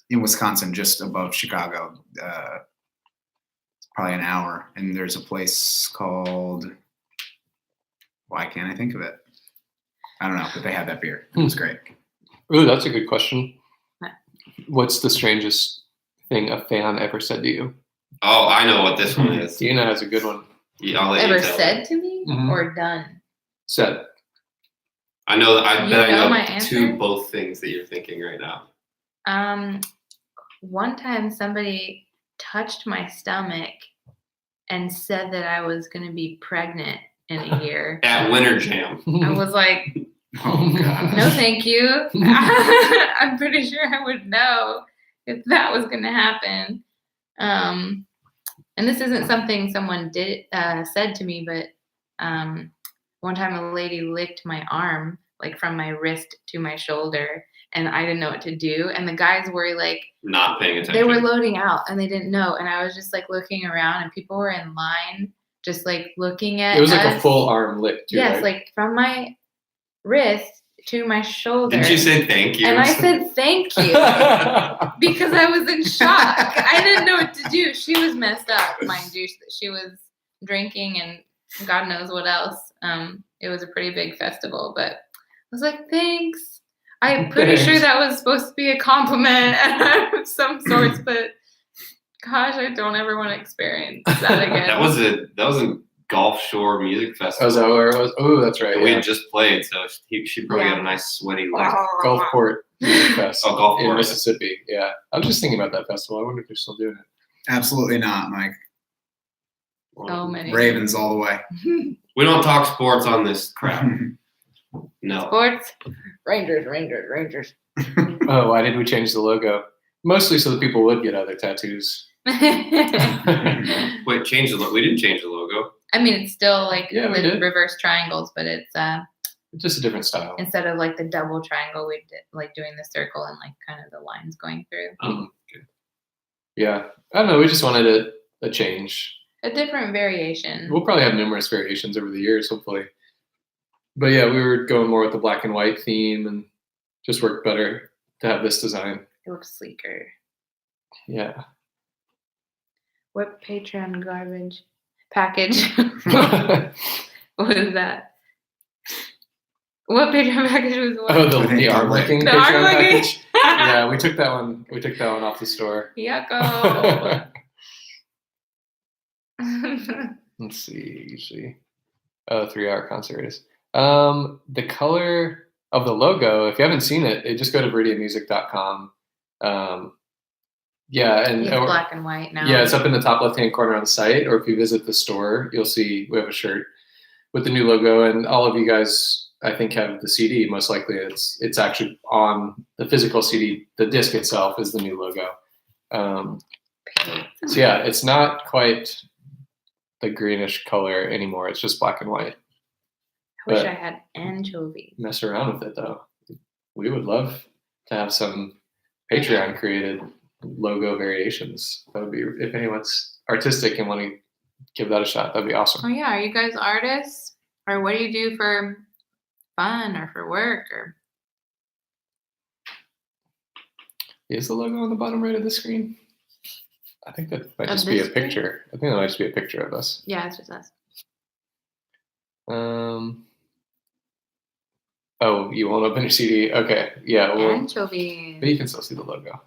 in Wisconsin, just above Chicago. It's probably an hour, and there's a place called. Why can't I think of it? I don't know, but they had that beer. It was great. Ooh, that's a good question. What? What's the strangest thing a fan ever said to you? Oh, I know what this one is. Dina has a good one. Yeah, I'll let Ever you tell said it. to me Mhm. or done? Said. I know. I You bet I know know my answer? two both things that you're thinking right now. One time somebody touched my stomach and said that I was going to be pregnant in a year. At Winter Jam. I was like, Oh god. no, thank you. I'm pretty sure I would know if that was going to happen. And this isn't something someone said to me, but one time a lady licked my arm, like from my wrist to my shoulder, and I didn't know what to do. And the guys were like, Not paying attention. they were loading out and they didn't know. And I was just like looking around and people were in line, just like looking at It was like a us. full arm lick too, Yes, right? like from my wrist to my shoulder. Didn't you say thank you? And I said thank you because I was in shock. I didn't know what to do. She was messed up, mind you. She was drinking and God knows what else. It was a pretty big festival, but I was like, thanks. I'm pretty sure Thanks. that was supposed to be a compliment of some sorts, but gosh, I don't ever want to experience that again. that was a Gulf Shore Music Oh, Festival. is that where it was? Oh, that's right. We Yeah. had just played, so she probably Yeah. got a nice sweaty leg. Gulfport Music Fest Oh, Gulfport. in Mississippi. Yeah. I was just thinking about that festival. I wonder if they're still doing it. Absolutely not, Mike. So many. Ravens all the way. We don't talk sports on this crap. No. Sports. Rangers. Oh, why did we change the logo? Mostly so that people would get other tattoos. I Wait, change the logo. We didn't change the logo. mean, it's still like Yeah, we the did. reverse triangles, but it's Just a different style. instead of like the double triangle, we did like doing the circle and like kind of the lines going through. Oh, okay. Yeah. I don't know. We just wanted a change. A different variation. We'll probably have numerous variations over the years, hopefully. But yeah, we were going more with the black and white theme and just worked better to have this design. It looks sleeker. Yeah. What Patreon garbage package what is that? What Patreon package was what? Oh, I think the arm the licking The Patreon arm licking? package. Yeah, we took that one. We took that one off the store. Yucko. Let's see. Usually, 3-hour concert is. The color of the logo. If you haven't seen it, just go to viridianmusic.com. Yeah, and It's black and white now. yeah, it's up in the top left-hand corner on the site. Or if you visit the store, you'll see we have a shirt with the new logo, and all of you guys, I think, have the CD. Most likely, it's actually on the physical CD. The disc itself is the new logo. So yeah, it's not quite the greenish color anymore. It's just black and white. I wish But- I had anchovies. Mess around with it though. We would love to have some Patreon created logo variations. That would be, if anyone's artistic and want to give that a shot, that'd be Oh awesome. yeah, are you guys artists? Or what do you do for fun or for work or Is the logo on the bottom right of the screen? I think that might Of just be a this screen? picture. I think that might just be a picture of us. yeah, it's just us. Oh, you won't open your CD? Okay, yeah. Well, Anchovies. but you can still see the logo.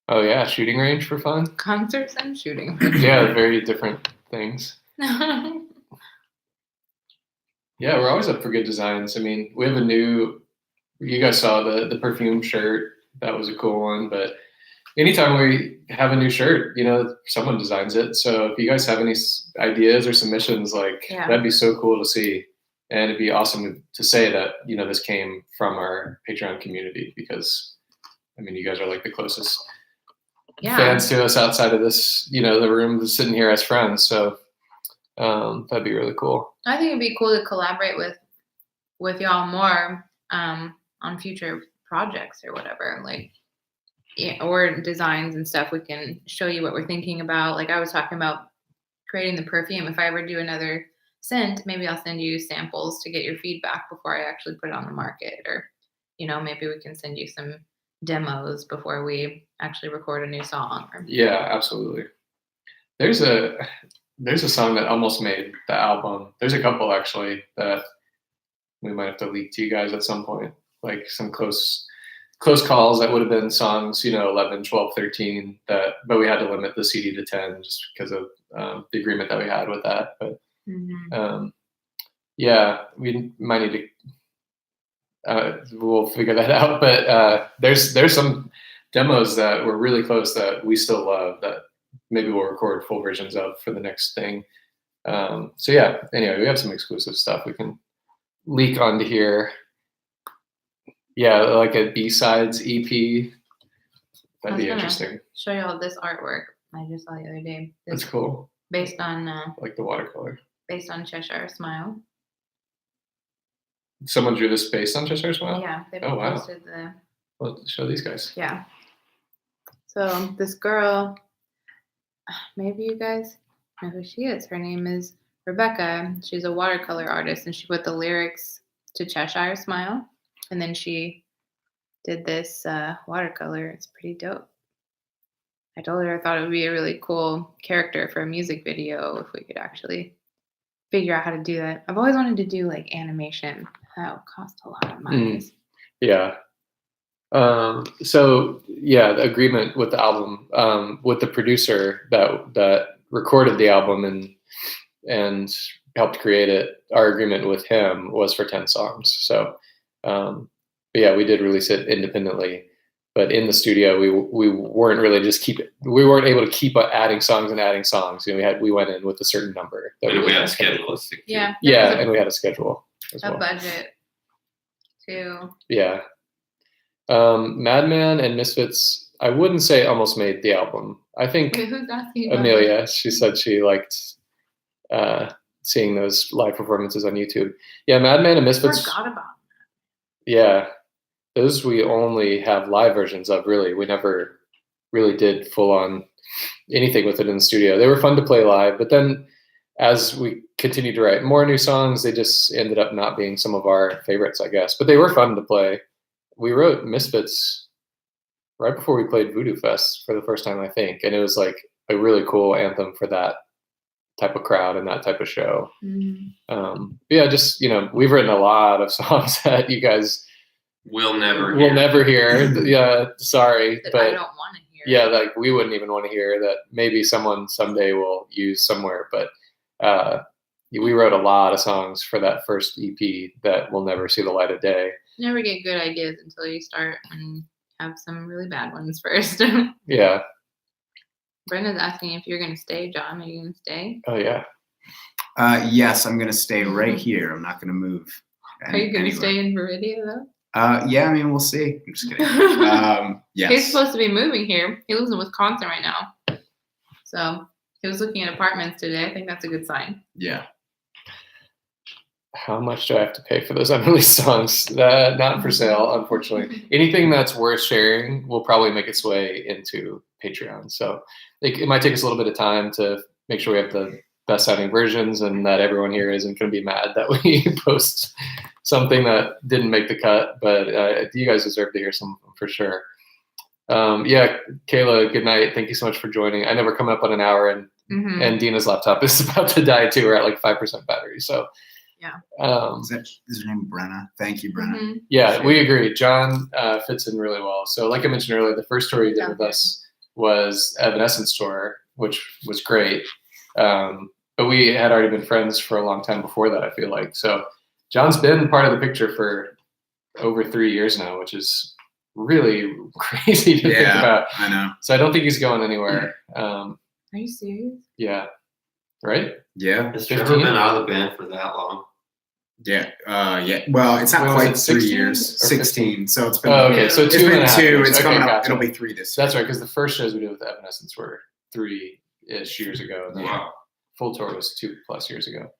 Oh yeah, shooting range for fun. Concerts and shooting. Yeah, very different things. Yeah, we're always up for good designs. I mean, we have a new. You guys saw the perfume shirt. That was a cool one. But anytime we have a new shirt, someone designs it. So if you guys have any ideas or submissions, Yeah. that'd be so cool to see, and it'd be awesome to say that this came from our Patreon community, because I mean, you guys are like the closest Yeah. fans to us outside of this, the room sitting here as friends. So that'd be really cool. I think it'd be cool to collaborate with y'all more on future projects or whatever, or designs and stuff. We can show you what we're thinking about. Like I was talking about creating the perfume. If I ever do another scent, maybe I'll send you samples to get your feedback before I actually put it on the market, or maybe we can send you some demos before we actually record a new song. Yeah, absolutely. There's a song that almost made the album. There's a couple actually that we might have to leak to you guys at some point, like some close calls that would have been songs, 11, 12, 13, but we had to limit the CD to 10 just because of the agreement that we had with that. But yeah, we might need to, we'll figure that out. But there's some demos that were really close that we still love that maybe we'll record full versions of for the next thing. So yeah, anyway, we have some exclusive stuff we can leak onto here. Yeah, like a B-sides EP. That'd be gonna interesting. show y'all this artwork I just saw the other day. That's This cool. based on Like the watercolor. Cheshire Smile. Someone drew this based on Cheshire Smile? Yeah, they Oh, wow. posted the Well, show these guys. yeah. So this girl, maybe you guys know who she is. Her name is Rebecca. She's a watercolor artist, and she put the lyrics to Cheshire Smile, and then she did this watercolor. It's pretty dope. I told her I thought it would be a really cool character for a music video if we could actually figure out how to do that. I've always wanted to do like animation. That would cost a lot of money. Yeah. So yeah, the agreement with the album, with the producer that recorded the album and helped create it, our agreement with him was for 10 songs. So, but yeah, we did release it independently, but in the studio, we weren't really we weren't able to keep adding songs. We went in with a certain number that And we had a were- schedule to stick to. Yeah. Yeah, and we had a schedule as A well. budget too. Yeah. Madman and Misfits, I wouldn't say almost made the album. I think Wait, who's asking about Amelia, she said she liked seeing those live performances on YouTube. Yeah, Madman and that? I Misfits. forgot about. Yeah, those we only have live versions of, really. We never really did full on anything with it in the studio. They were fun to play live, but then as we continued to write more new songs, they just ended up not being some of our favorites, I guess. But they were fun to play. We wrote Misfits right before we played Voodoo Fest for the first time, I think. And it was like a really cool anthem for that type of crowd and that type of show. But yeah, just, we've written a lot of songs that you guys We'll never will never hear. Yeah, sorry. That I But don't want to hear. yeah, like we wouldn't even want to hear that maybe someone someday will use somewhere. But we wrote a lot of songs for that first EP that will never see the light of day. You never get good ideas until you start and have some really bad ones first. Yeah. Brenda's asking if you're going to stay, John. Are you going to stay? Oh, yeah. Yes, I'm gonna stay right here. I'm not gonna move. Are you going to anywhere. stay in Viridia though? Yeah, I mean, we'll see. I'm just kidding. He's Yes. supposed to be moving here. He lives in Wisconsin right now. So he was looking at apartments today. I think that's a good sign. Yeah. How much do I have to pay for those unreleased songs? Not for sale, unfortunately. Anything that's worth sharing will probably make its way into Patreon. So it might take us a little bit of time to make sure we have the best sounding versions and that everyone here isn't going to be mad that we post something that didn't make the cut. But you guys deserve to hear some for sure. Yeah, Kayla, good night. Thank you so much for joining. I know we're coming up on an hour, and Mhm. and Dina's laptop is about to die too. We're at like 5% battery. So Yeah. Is her name Brenna? Thank you, Brenna. Mhm. yeah, we agree. John fits in really well. So like I mentioned earlier, the first tour he did with us was Evanescence tour, which was great. But we had already been friends for a long time before that, I feel like. So John's been part of the picture for over 3 years now, which is really crazy to think about. I know. So I don't think he's going anywhere. Are you serious? Yeah. Right? Yeah. Has Trevor 15? been out of the band for that long? Yeah. Yeah. Well, it's not When was quite it, 16 3 years. or 16. So it's been. Oh, okay. So It's 2.5 been 2. years. It's Okay, coming up. gotcha. It'll be 3 this So year. that's right, because the first shows we did with Evanescence were 3-ish years ago. And then Wow. full tour was 2+ years ago.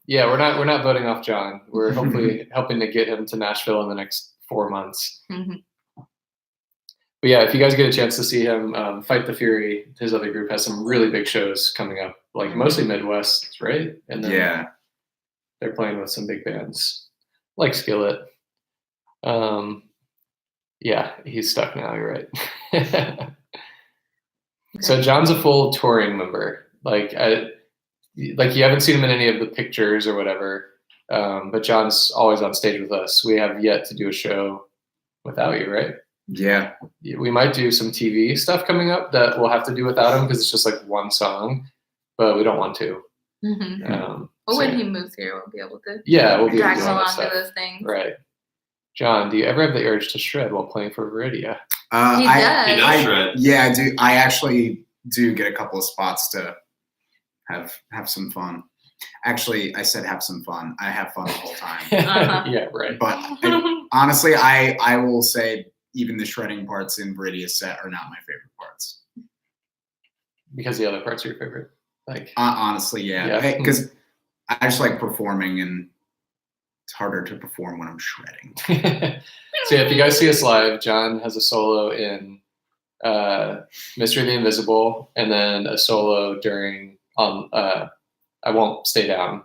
Yeah, we're not voting off John. We're hopefully helping to get him to Nashville in the next 4 months. Mhm. But yeah, if you guys get a chance to see him, Fight the Fury, his other group, has some really big shows coming up, like mostly Midwest, right? And then Yeah. they're playing with some big bands like Skillet. Yeah, he's stuck now. You're right. So John's a full touring member. Like you haven't seen him in any of the pictures or whatever, but John's always on stage with us. We have yet to do a show without you, right? Yeah. We might do some TV stuff coming up that we'll have to do without him because it's just like one song, but we don't want to. Mhm. Um, Well, so- when he moves here, we'll be able to yeah, we'll be drag doing him that along to stuff. those things. Right. John, do you ever have the urge to shred while playing for Viridia? He I, does. He does I- shred. Yeah, I do. I actually do get a couple of spots to have some fun. Actually, I said have some fun. I have fun the whole time. Uh-huh. Yeah, right. But honestly, I will say even the shredding parts in Viridia's set are not my favorite parts. Because the other parts are your favorite. Like, Honestly, yeah, Yeah. because I just like performing, and it's harder to perform when I'm shredding. so yeah, if you guys see us live, John has a solo in Mystery of the Invisible, and then a solo during I Won't Stay Down.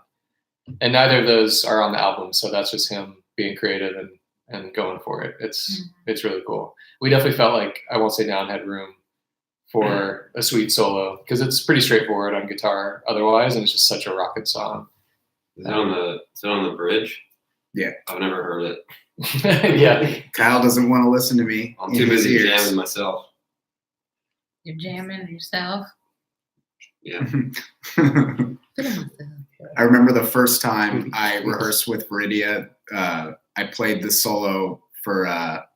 And neither of those are on the album, so that's just him being creative and going for it. It's really cool. We definitely felt like I Won't Stay Down had room for a sweet solo because it's pretty straightforward on guitar otherwise, and it's just such a rockin' song. Is it on the bridge? Yeah. I've never heard it. Yeah. Kyle doesn't want to listen to me. I'm in too his busy ears. jamming myself. You're jamming yourself. Yeah. I remember the first time I rehearsed with Viridia, I played the solo for At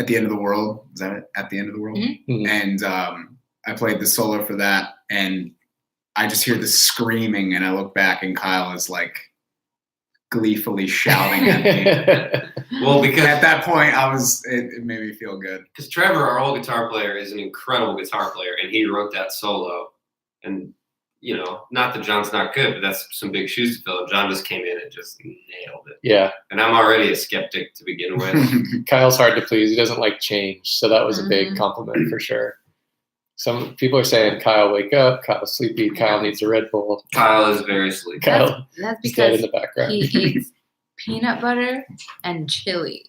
the End of the World. Is that it? At the End of the World? Mhm. And I played the solo for that, and I just hear the screaming, and I look back, and Kyle is like gleefully shouting at me. Well, because At that point, it made me feel good. Trevor, our old guitar player, is an incredible guitar player, and he wrote that solo. And not that John's not good, but that's some big shoes to fill. John just came in and just nailed it. Yeah. And I'm already a skeptic to begin with. Kyle's hard to please. He doesn't like change. So that was a big Mhm. compliment for sure. Some people are saying, Kyle, wake up. Kyle's sleepy. Kyle needs a Red Bull. Kyle is very sleepy. Kyle That's is dead in because the background. he eats peanut butter and chili.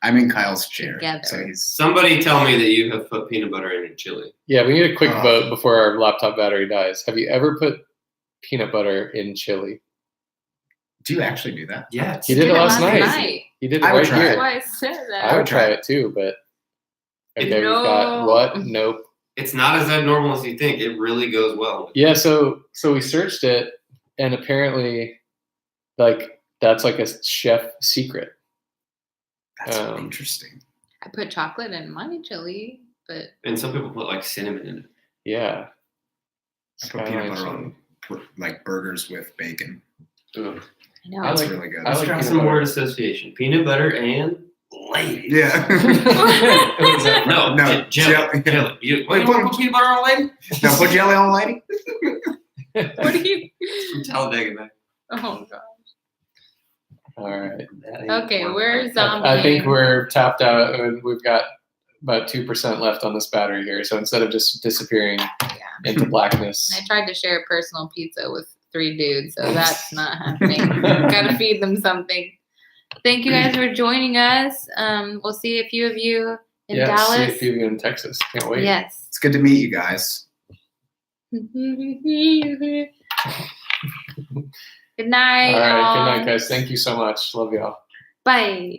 I'm in Kyle's chair. Together. So he's Somebody tell me that you have put peanut butter in your chili. Yeah, we need a quick Oh. vote before our laptop battery dies. Have you ever put peanut butter in chili? Do you actually do that? Yes. He did it last night. He did it I would right try here. That's why I said that. I would try it too, but okay, we've got No. what? Nope. It's not as abnormal as you think. It really goes well. Yeah, so we searched it, and apparently, like that's like a chef secret. That's Um, interesting. I put chocolate in my chili, but And some people put like cinnamon in it. Yeah. I put peanut butter chili. on like burgers with bacon. Ugh. I know. I That's like- really good. I Let's like try peanut some butter. word association. Peanut butter and Lady. Yeah. What was that? No, No, jelly. jelly. Jelly. You, Wait, you want to put peanut butter on a lady? Now put jelly on, lady. What do you? From Talladega, man. Oh god. All right. Okay, we're I zombie. think we're tapped out. And we've got about 2% left on this battery here. So instead of just disappearing into blackness, I tried to share a personal pizza with 3 dudes, so that's not happening. Gotta feed them something. Thank you guys for joining us. We'll see a few of you in see Dallas. a few of you in Texas. Can't wait. Yes. It's good to meet you guys. Good All night. right. Good all. night, guys. Thank you so much. Love y'all. Bye.